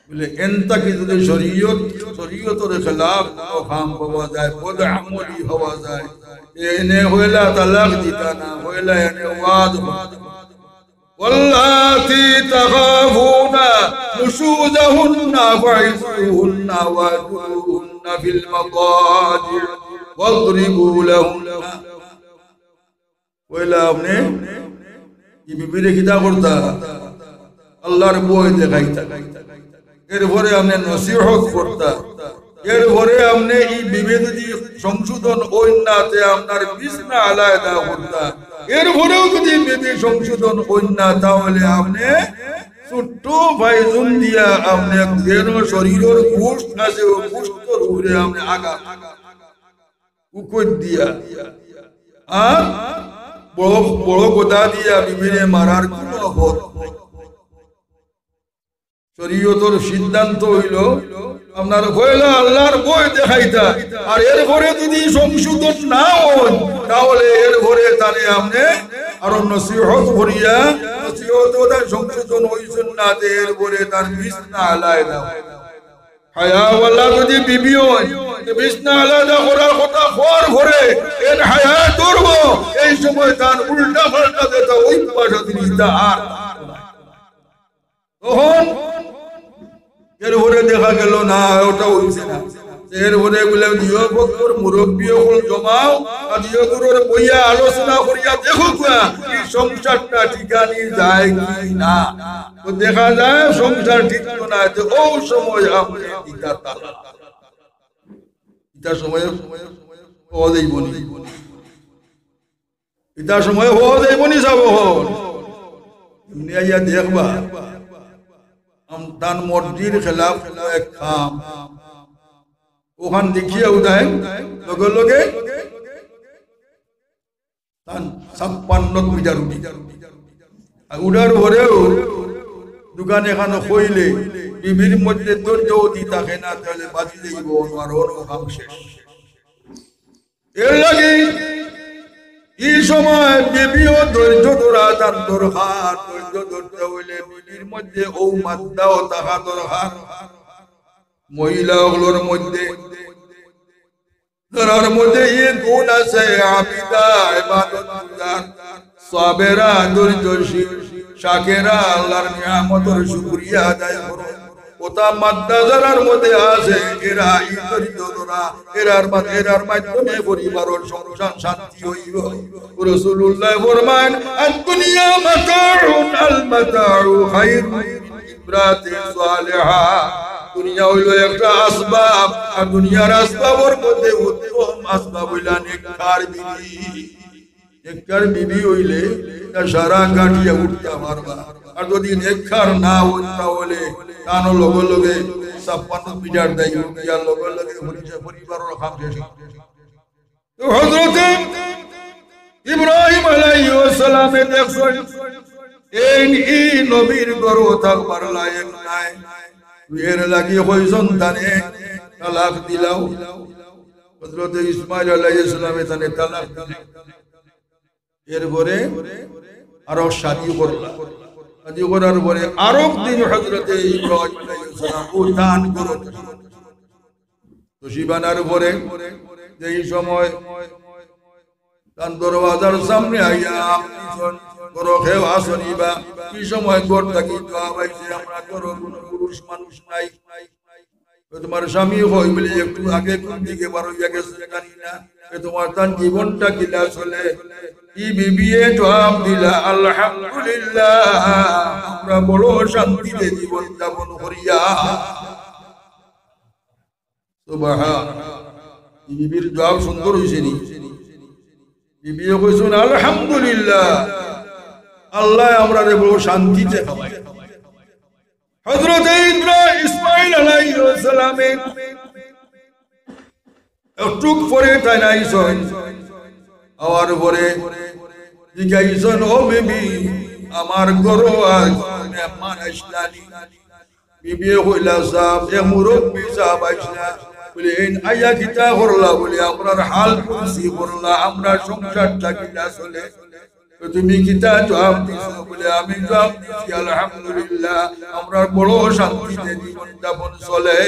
বলে এনতা কি যদি শরীয়তের খেলাফ কাম হওয়া যায় বদ আমলি হওয়া যায় এনে হইলা তালাক দিতা না হইলা এনে ওয়াদ واللاتي تخافون نشوزهن فعظوهن واهجروهن في المضاجع واضربوا لهن ولا আপনি কি বিবিরে কিতা করতা আল্লাহর বই দেখাইতা এরপরে আপনি নসিহত করতা এরপরে আপনি এই বিভেদ সংশোধন ওইনাতে আপনার বিছনা আলাদা করতা এরপরেও যদি বিধি সংশোধন কন্যা তাহলে আপনি ছোট্ট ভাইজুন দিয়া আপনি যেন শরীরের গোশত আছে ও গোশতের উপরে আপনি আগা উকত দিয়া আর বড় বড় কথা দিয়া বিবিরে মারার কোনো পথ নাই শরীয়তের সিদ্ধান্ত হইল আপনার হইলা আল্লাহর বই দেখাইতা আর এরপরে যদি সংশোধন না হয় তাহলে এরপরে তারে আপনি আরো নসিহত করিয়া নসিহত ওটা সংশোধন হইছেন না এরপরে তার বিছনা আলাদা হায়াওয়ালা যদি বিবি হয় বিছনা আলাদা করার কথা হওয়ার পরে এর হায়া ধরব এই সময় তার উল্টা পাল্টা দেতা ওই পাশা তিনি আর তখন এরপরে দেখা গেল না ওটা হইছে না এরপরে বলে দিও বকর মুরব্বী হল জমাও আর দিও গুরুর বইয়া আলোচনা করিয়া দেখো এই সংসারটা ঠিকানি যায় কি না তো দেখা যায় সংসার ঠিক না তো ওই সময় আপনি ইটা তালা ইটা সময় হওয়া যাইবনি ইটা সময় হওয়া যাইবনি যাব এমনি আইয়া দেখবা আমদান মর্জির খেলাফ এক খাম ওখান দেখিয়া উঠায় লগে লগে 56 মিটার উঠার পরেও দোকান এখানে কইলে বিবির মধ্যে ধৈর্য দি থাকে না তাহলে বাজি যাইব আর ওর কাম শেষ এর লাগে এই সময় বিবিও ধৈর্য ধরা তার দরকার ধৈর্য ধরতে হইলে বিবির মধ্যে ও মাদ্দাও থাকা দরকার মহিলাগুলোর মধ্যে তার মধ্যে এই গুণ আছে আবিদা ইবাদতগুজার সাবেরা ধৈর্যশীল শাকেরা আল্লাহর নিয়ামতের শুকরিয়া আদায় করে ওটা মাদ্দা যারার মধ্যে আছে এরা ইতরিতরা এরার মাধ্যমে পরিবারের সংসার শান্তি হইব রাসূলুল্লাহ ফরমান আদ-দুনিয়া মাতাউন আল-মাতাউ খায়রুন ইবরাতিন সালিহা দুনিয়া হইল একটা আসবাব আর দুনিয়ার আসবাবের মধ্যে উত্তম আসবাব হইল নেককার বিবি নেককার বিবি হইলে তা সারা গাঠিয়া উঠতে পারবা আর যদি নেককার না উঠতা হলে কানো লগে লগে 56 মিটার দেয় উঠিয়া লগে লগে পরিবারের কাম শেষ তো হযরত ইব্রাহিম আলাইহিস সালামে দেখছেন এই নবীর গর্ব থাকবার লায়ক নাই এর লাগি কয়জন তানে তালাক দিলাও হযরত ইসমাঈল আলাইহিস সালামে তানে তালাক দিলেন এরপরে আরো শাদী করলা শাদী করার পরে আরো দিন হযরত ইব্রাহিম আলাইহিস সালাম উঠান করত তো শিবানার পরে যেই সময় তার দরওয়াজার সামনে আইয়া করো খেও আসনিবা কি সময় ঘর থাকি তো আবাইছে আমরা করো কোনো পুরুষ মানুষ নাই তোমার স্বামী হই বলে একটু আগে কোন দিকে বারো গেছে জানি না তোমার তার জীবনটা কিলা চলে কি বিবিয়ে জবাব দিলা আলহামদুলিল্লাহ আমরা বড় শান্তিতে জীবন যাপন করিয়া সুবহানাল্লাহ বিবির জবাব সুন্দর হইছে নি বিবিয়ে কইছেন আলহামদুলিল্লাহ আল্লাহ আমরা বড় শান্তিতে খাওয়াই হযরত ইসমাঈল আলাইহিস সালামে একটু পরে তাই নাইছেন আর পরে জিজ্ঞাসন ও বিবি আমার গরো আজ মেহমান আসলানি বিবি কইলা সাহেব এ মুরব্বি সাহেব আইসলা বলে আইয়া কিতা করলা বলে আমরার হাল খুশি করলা আমরা সংসারটা কিনা চলে তুমি কিতা জবাব দিছো বলে আমি জবাব দিছি আলহামদুলিল্লাহ আমরা বড় শান্তিতে জীবন যাপন চলে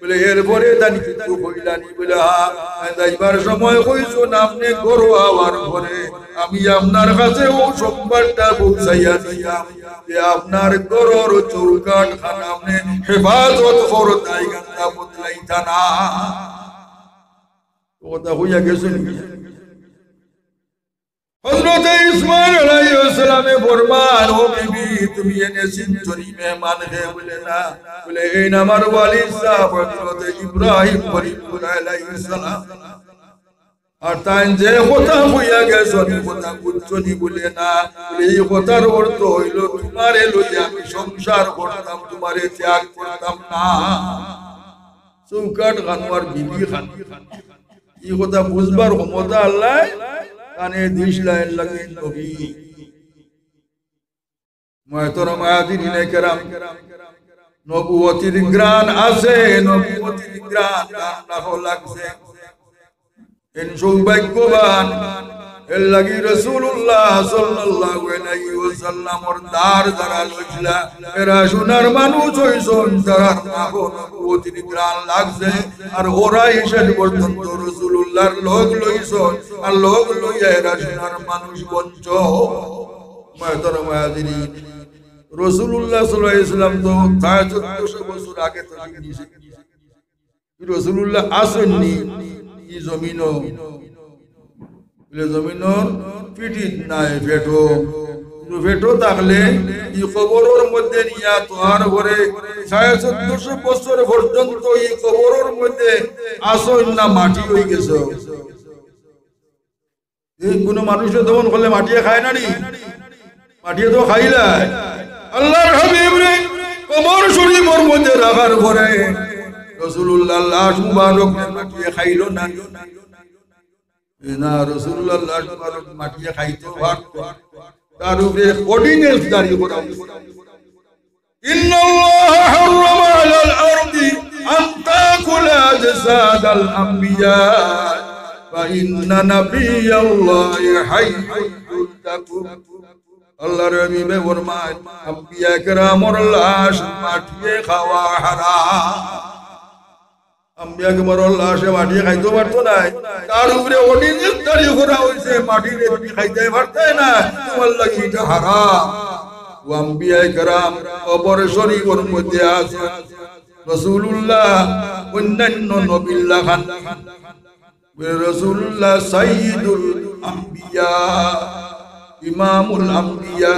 বলে এরপরে তানি কিছু কইলানি বলে যাইবার সময় কইছো না আপনি গরু আওয়ার পরে আমি আপনার কাছে ও সংবাদটা পৌঁছাইয়া দিলাম যে আপনার গরুর চৌকাট খানা আপনি হেফাজত করতাই গান্ডা বদলাইতা না কথা হইয়া গেছে হযরত ইসমাঈল আলাইহিস সালামে ফরমান ও বিবি তুমি এনে সিনচরি মেহমান হে বলে না বলে এই আমার ওয়ালিদ সাহেব হযরত ইব্রাহিম খলিলুল্লাহ আলাইহিস সালাম আর তাই যে কথা হইয়া গেছে কথা বুঝছনি বলে না এই কথার অর্থ হইল তোমারে লইয়া আমি সংসার করতাম তোমারে ত্যাগ করতাম না চৌকাট খানোয়ার বিবি খান এই কথা বুঝবার ক্ষমতা আল্লাহ কানে দিশ লাইন লাগে নবী মুহতারাম হাজিরিনে কেরাম নবুয়তির গ্রান আছে নবুয়তির গ্রান না লাগছে এন সৌভাগ্যবান এর লাগি রাসূলুল্লাহ সাল্লাল্লাহু আলাইহি ওয়াসাল্লামর দার যারা লইছিলা এরা সোনার মানুষ হইছন যারা নবুয়তির গ্রান লাগছে আর ওরা এসে পর্যন্ত রাসূলুল্লাহর লোক লইছন আর লোক লইয়া এরা সোনার মানুষ বঞ্চ মুহতারাম হাজিরিন রাসূলুল্লাহ সাল্লাল্লাহু আলাইহি ওয়াসাল্লাম তো 1400 বছর আগে তো নিছে রাসূলুল্লাহ আসেননি এই জমিনও জমিনর পিঠিত নাই ফেটো ফেটো থাকলে এই কবরের মধ্যে নিয়া তোহার ঘরে 1450 বছর পর্যন্ত এই কবরের মধ্যে আসন না মাটি হয়ে গেছে এই কোন মানুষের দমন করলে মাটিয়ে খায় না নি মাটিয়ে তো খাইলাই আল্লাহর হাবিব রে কবর শরীফের মধ্যে রাখার পরে রাসূলুল্লাহ লাশ মুবারক মাটিয়ে খাইলো না না রাসূলুল্লাহ লাশ মুবারক মাটিয়ে খাইতো তার উপরে অর্ডিন্যান্স জারি করা ইন্নাল্লাহা হারামা আলাল আরদি আন তাকুলা জাসাদাল আমবিয়া ওয়া ইন্না নাবিয়াল্লাহি হাইয়্যুন তাকুম আল্লাহর হাবিবে ফরমান আম্বিয়া কেরামের লাশ মাটিয়ে খাওয়া হারাম আম্বিয়া কেরামের লাশ মাটিয়ে খাইতে পারতো না তার উপরে অর্ডিন্যান্স জারি করা হইছে মাটিতে তুমি খাইতে পারতে না তোমার লাগি এটা হারাম ও আম্বিয়ায়ে কেরাম কবর শরীফের মধ্যে আছেন রাসূলুল্লাহ অন্যান্য নবীল্লাহ খান রাসূলুল্লাহ সাইয়্যিদুল আম্বিয়া ইমামুল আম্বিয়া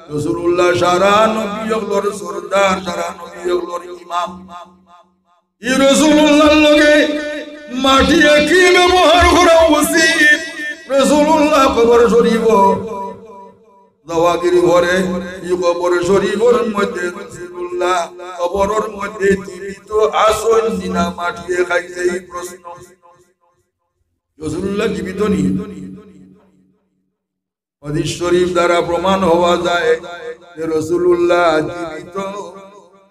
রাসূলুল্লাহ সারা নবীর সরদার সারা নবীর ইমাম এই রাসূলুল্লাহর লগে মাটি কি ব্যবহার করা উচিত রাসূলুল্লাহ কবর শরীফ দাওয়াগিরি ঘরে এই কবর শরীফের মধ্যে রাসূলুল্লাহ কবরের মধ্যে জীবিত আসন দিনা মাটি খাইছে এই প্রশ্ন রাসূলুল্লাহ জীবিত নি হাদিস শরীফ দ্বারা প্রমাণ হওয়া যায় যে রাসূলুল্লাহ জীবিত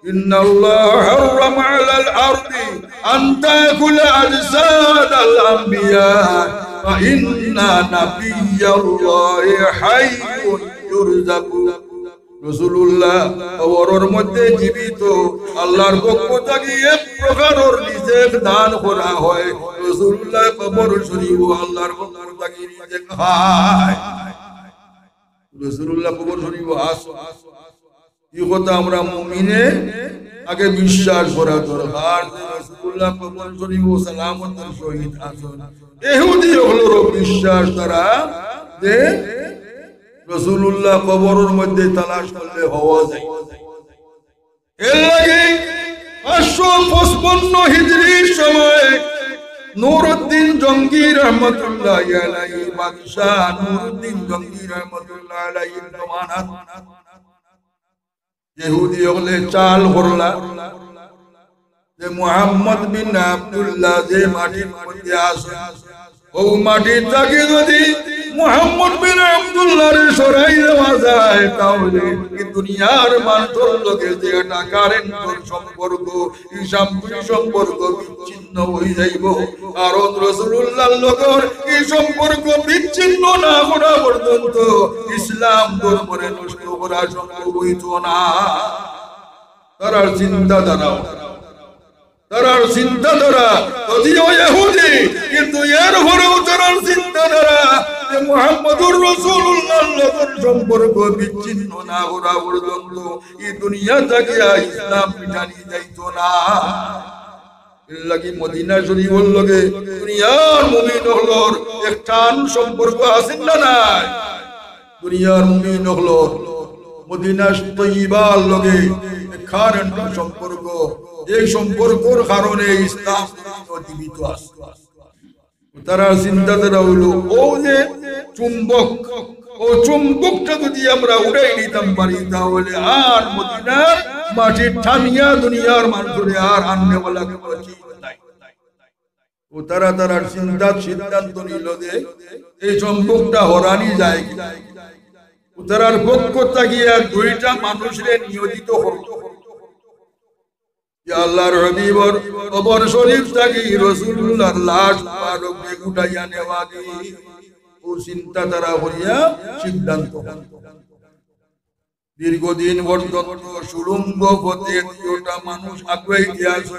ইন্নাল্লাহ হারামা আলাল আরদি আন তাকুল আজসাদাল আম্বিয়া ওয়া ইন্না নাবিয়াল্লাহি হাইয়ুন ইউরযাকু রাসূলুল্লাহ কবরের মধ্যে জীবিত আল্লাহর পক্ষ থেকে এক প্রকারের রিজিক দান করা হয় রাসূলুল্লাহ কবর শরীফ আল্লাহর পক্ষ থেকে রিজিক খায় রাসূলুল্লাহ কবর শরীফ এই কথা আমরা মুমিনে আগে বিশ্বাস করা দরকার যে রাসূলুল্লাহ কবর শরীফ সালামতের সহিত আছেন ইহুদি হলো বিশ্বাস তারা যে রাসূলুল্লাহ কবরের মধ্যে তালাশ করলে হওয়া যায় এর লাগে 555 হিজরির সময় নুরউদ্দিন জঙ্গি রহমাতুল্লাহ আলাইহি বাদশাহ নুরউদ্দিন জঙ্গি রহমাতুল্লাহ আলাইহি জমানাত ইহুদি হলে চাল করলা যে মুহাম্মদ বিন আব্দুল্লাহ যে মাটির মধ্যে আছে ও মাটি থেকে যদি মুহাম্মদ বিন আব্দুল্লাহর সরাই দেওয়া যায় তাহলে এই দুনিয়ার মানুষের লগে যে একটা কারেন্টের সম্পর্ক এই সম্পর্ক বিচ্ছিন্ন হয়ে যাইব কারণ রাসূলুল্লাহর লগের এই সম্পর্ক বিচ্ছিন্ন না করা পর্যন্ত ইসলাম ধর্মরে নষ্ট করা সম্ভব হইত না তার চিন্তাধারা যদিও ইহুদি কিন্তু এর ঘরেও তার চিন্তাধারা যে মুহাম্মদুর রাসূলুল্লাহর লগের সম্পর্ক বিচ্ছিন্ন না করা পর্যন্ত এই দুনিয়া থেকে ইসলাম মিটানি যাইতো না এর লাগি মদিনা শরীফের লগে দুনিয়ার মুমিনগুলোর একটা সম্পর্ক আছে না নাই দুনিয়ার মুমিনগুলোর মদিনা তৈয়বার লগে কারেন্ট সম্পর্ক এই সম্পর্কের কারণে ইসলাম জীবিত আছে তারা চিন্তাধারা হলো ও যে চুম্বকটা যদি আমরা উড়াই নিতাম পারি তাহলে আর মদিনার মাটি থামিয়া দুনিয়ার মানুষের আর আননেওয়ালা ও তারা সিদ্ধান্ত নিল যে এই চুম্বকটা হরানি যায় তারার পক্ষ থাকিয়া দুইটা মানুষের নিয়োজিত হল আল্লাহর হাবিবর কবর শরীফ থেকে রাসূলুল্লাহর লাশ মুবারক উঠাইয়া নেওয়া ও চিন্তা তারা হইয়া সিদ্ধান্ত দীর্ঘদিন পর্যন্ত সুড়ঙ্গ পথে দুটা মানুষ আগুয়াই গিয়াছে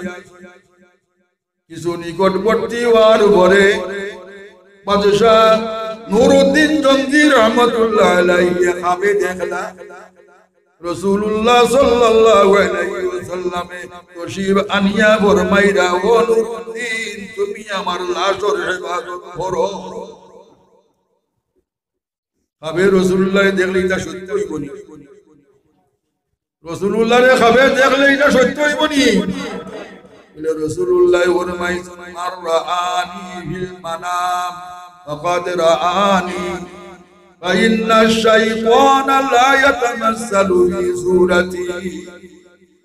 কিছু নিকটবর্তী হওয়ার পরে বাদশাহ নুরউদ্দিন জঙ্গি রহমাতুল্লাহ আলাইহি খাবে দেখলা রাসূলুল্লাহ সাল্লাল্লাহু আলাইহি ওয়াসাল্লামে তশরিফ আনিয়া ফরমাইরা ও নুরউদ্দিন তুমি আমার লাশের ইবাদত করো খাবে রাসূলুল্লাহ দেখলে এটা সত্য হইবনি রাসূলুল্লাহরে খাবে দেখলে এটা সত্য হইবনি বলে রাসূলুল্লাহ ফরমাইছেন আর রাআনি ফিল মানাম ফাকাদ রাআনি فإن الشيطان لا يتمثل في صورتي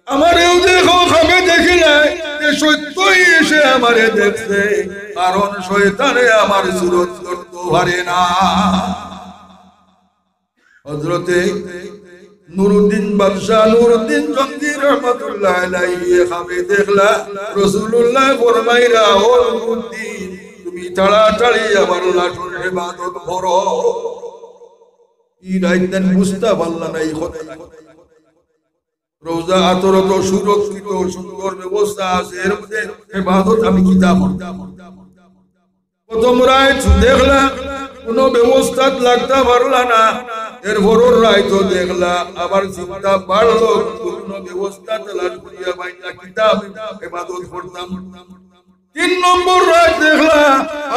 আমারেও দেখো খাবে দেখিলে যে সত্যই এসে আমারে দেখছে কারণ শয়তানে আমার সুরত করতে পারে না হযরতে নুরউদ্দিন বাদশাহ নুরউদ্দিন জঙ্গি রহমাতুল্লাহ আলাইহি খাবে দেখলা রাসূলুল্লাহ ফরমাইরা ও নুরউদ্দিন তুমি তাড়াতাড়ি আমার লাশের ইবাদত করো ইরাইতেন বুঝতে পারলা না এই কথা রোজা আতরত সুরক্ষিত সুন্দর ব্যবস্থা আছে এর মধ্যে ইবাদত আমি কি যাব প্রথম রাত দেখলা কোনো ব্যবস্থা লাগতে পারলা না এরপরও রাইতো দেখলা আবার চিন্তা বাড়লো কোনো ব্যবস্থা তালাশ করিয়া বাইনা কিতাব ইবাদত করতাম। 3 নম্বর রাত দেখলা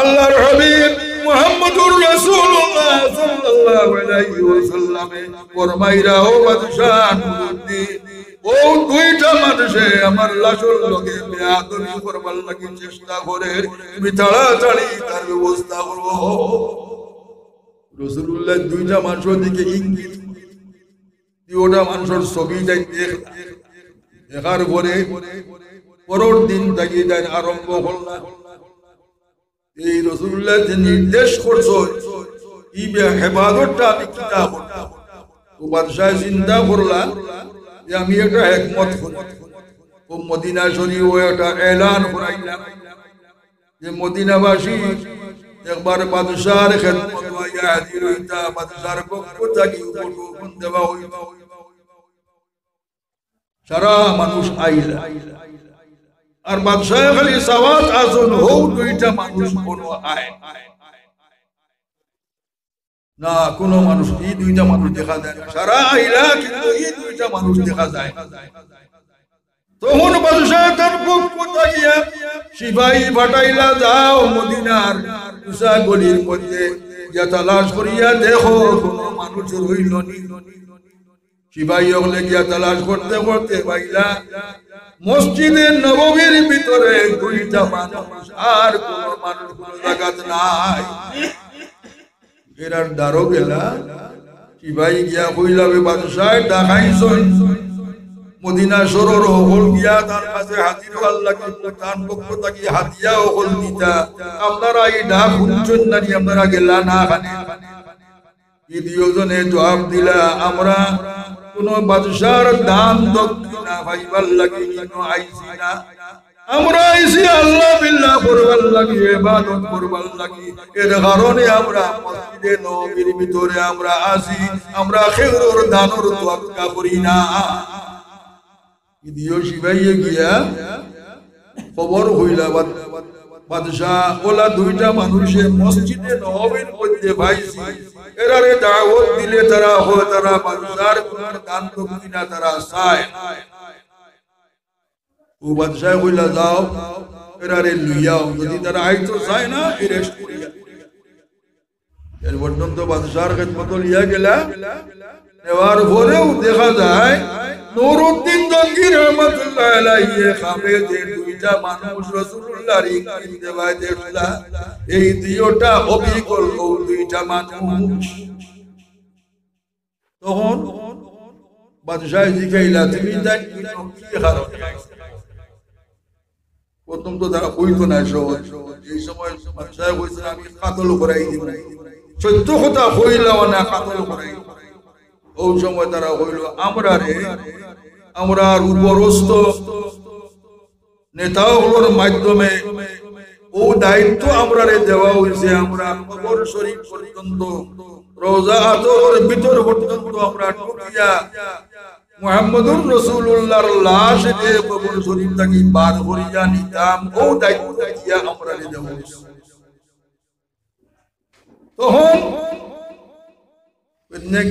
আল্লাহর হাবিব মুহাম্মদুর রাসূলুল্লাহ সাল্লাল্লাহু আলাইহি ওয়াসাল্লামে ফরমাইরা ও বাদশাহ নুরুদ্দিন ও দুইটা মানুষে আমার লাশর লগে বেয়াদবি করবার লাগি চেষ্টা করে তুমি তাড়াতাড়ি তার ব্যবস্থা করো। রাসূলুল্লাহ দুইটা মানুষের দিকে ইঙ্গিত দুইটা মানুষের ছবিটাই দেখার পরে পরের দিন থেকে আরম্ভ করলাম। এই রাসূলুল্লাহ যে নির্দেশ করছো এই ইবাদতটা আমি কিতা করতাম। ও বাদশাহ চিন্তা করলা যে আমি একটা হিকমত করি ও মদিনা শরীফ ও একটা এলান করাইলাম যে মদিনাবাসী একবার বাদশাহর খেদমত হইয়া হাজির হইতা বাদশাহর পক্ষ থেকে উপটোকন দেওয়া হইত। সারা মানুষ আইলা আর বাদশাহ খালি সাওয়াত আসন হও দুইটা মানুষ কোন আয় না, কোন মানুষ এই দুইটা মানুষ দেখা যায় না। সারা আইলা কিন্তু এই দুইটা মানুষ দেখা যায়। তখন বাদশাহ তার পক্ষ থেকে সিপাহী পাঠাইলা যাও মদিনার উষা গলির মধ্যে যা তালাশ করিয়া দেখো কোন মানুষ রইল নি। সিপাহী হলে গিয়া তালাশ করতে করতে পাইলা মসজিদে নববীর ভিতরে দুইটা মানুষ আর কোন মানুষ কোন জায়গা নাই। এরার দ্বারও গেলা সিপাহী গিয়া কইলাবে বাদশাহ ডাকাইছই মদিনা শরর হল গিয়া তার কাছে হাজির আল্লাহ তার পক্ষ থেকে হাতিয়া হল দিতা আপনারা এই ডাক শুনছেন না আপনারা গেলা না খানে। এই দুজনে জবাব দিলা আমরা কোন বাদশার দান দক্ষিণা পাইবার লাগি আইছি না, আমরা আইছি আল্লাহ বিল্লাহ করবার লাগি ইবাদত করবার লাগি। এর কারণে আমরা মসজিদে নববীর ভিতরে আমরা আসি, আমরা খেরর দানর তোয়াক্কা করি না। ইদিও সিপাহী গিয়া খবর হইলা বাদশাহ ওলা দুইটা মানুষে মসজিদে নববীর মধ্যে পাইছি, এরারে দাওয়াত দিলে তারা হয় তারা বাদশার কোন দান দক্ষিণা তারা চায়। ও বাদশাহ কইলা যাও এরারে লইয়াও, যদি তারা আইতো চায় না এরেস্ট করিয়া। এর পর্যন্ত বাদশার খেদমত লিয়া গেলা। নেওয়ার পরেও দেখা যায় নুরুদ্দিন জঙ্গি রহমাতুল্লাহ আলাইহি খাবে যে দুইটা মানুষ রাসূলুল্লাহর ইঙ্গিত দেওয়ায় দেখলা এই দুইটা অবিকল দুইটা মানুষ। তখন বাদশাহ জিজ্ঞাসা তুমি জানি কি কারণে? প্রথম তো তারা কইতো না সহজ। এই সময় বাদশাহ কইছে আমি কাতল করাই দিব, সত্য কথা কইলাম না কাতল করাই। ওই সময় তারা কইল আমরা উপরস্থ নেতাগুলোর মাধ্যমে ও দায়িত্ব আমরা দেওয়া হয়েছে, আমরা কবর শরীফ পর্যন্ত রওজা আতর ভিতর পর্যন্ত আমরা ঢুকিয়া মুহাম্মদুর রাসূলুল্লাহর লাশ যে কবর শরীফ থেকে বার করিয়া নিতাম ও দায়িত্ব দিয়া আমরা দেওয়া হয়েছে। তখন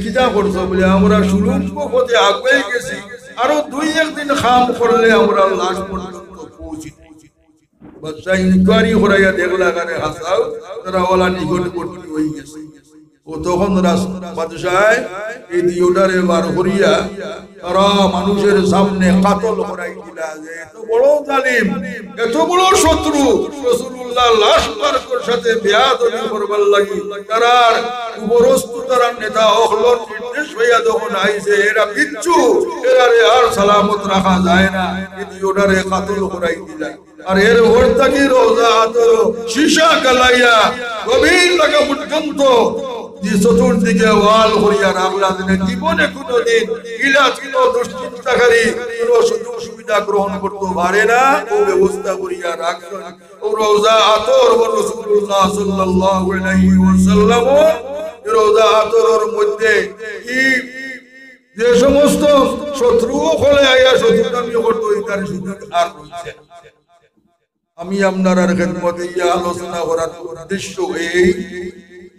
কিতা করছো বলে আমরা সুলুম্ব পথে আগে গেছি, আরো 2-1 দিন খাম করলে আমরা লাশ পর্যন্ত পৌঁছি। বাদশাহ ইনকোয়ারি করাইয়া দেখলা কারে হাসাও তারা ওলা নিকটবর্তী হয়ে গেছে। ও তখন বাদশাহ এই দিওটারে বার করিয়া তারা মানুষের সামনে কাতল করাই দিলা যে এত বড় জালিম, এত বড় শত্রু রাসূলুল্লাহ লাশ বারকর সাথে বেয়াদবি করবার লাগি তারা উপরস্থ তারা নেতা হলর নির্দেশ হইয়া যখন আইছে এরা বিচ্ছু এরারে আর সালামত রাখা যায় না। এই দিওটারে কাতল করাই দিলা। আর এর ভর্তা কি রোজা আতর সীসা গালাইয়া গভীর লাগা পর্যন্ত চতুর্দিকে ওয়াল করিয়া রাখলা। জীবনে কোনদিন ইলা ছিল দুশ্চিন্তাকারী কোন সুযোগ সুবিধা গ্রহণ করতে পারে না, ও ব্যবস্থা করিয়া রাখছেন। ও রওজা আতর রাসূলুল্লাহ সাল্লাল্লাহু আলাইহি ওয়াসাল্লাম রওজা আতরের মধ্যে কি যে সমস্ত শত্রু হলে আয়া শত্রুতামি করতে তার সুযোগ আর রয়েছে। আমি আপনার খেদমতে আলোচনা করার উদ্দেশ্য এই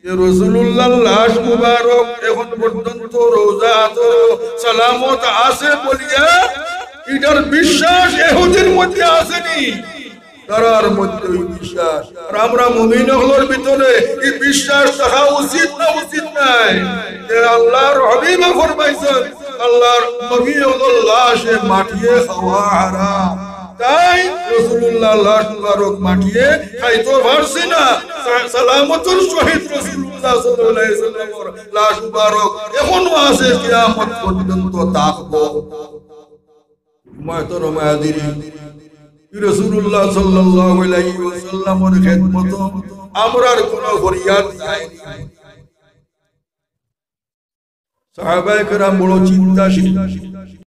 যে রাসূলুল্লাহর লাশ মুবারক এখন পর্যন্ত রওজা সালামত আছে বলিয়া এটার বিশ্বাস ইহুদির মধ্যে আসেনি, তারার মধ্যে ওই বিশ্বাস। আর আমরা মুমিন হলোর ভিতরে এই বিশ্বাস থাকা উচিত না উচিত নাই যে আল্লাহর হাবিব ফরমাইছেন আল্লাহর নবী হলো লাশে মাটিয়ে খাওয়া হারাম, তাই রাসূলুল্লাহ লাশ মুবারক মাটিয়ে খাইতে পারছে না। সালামতুল শহীদ রাসূলুল্লাহ সাল্লাল্লাহু আলাইহি ওয়াসাল্লামের লাশ মুবারক এখনো আছে, কিয়ামত পর্যন্ত থাকবো। মাহতরম হাজিরিন, রাসূলুল্লাহ সাল্লাল্লাহু আলাইহি ওয়াসাল্লামের খেদমত আমরার কোনো ফরিয়াদ নাই। সাহাবায়ে কেরাম বড় চিন্তাশীল।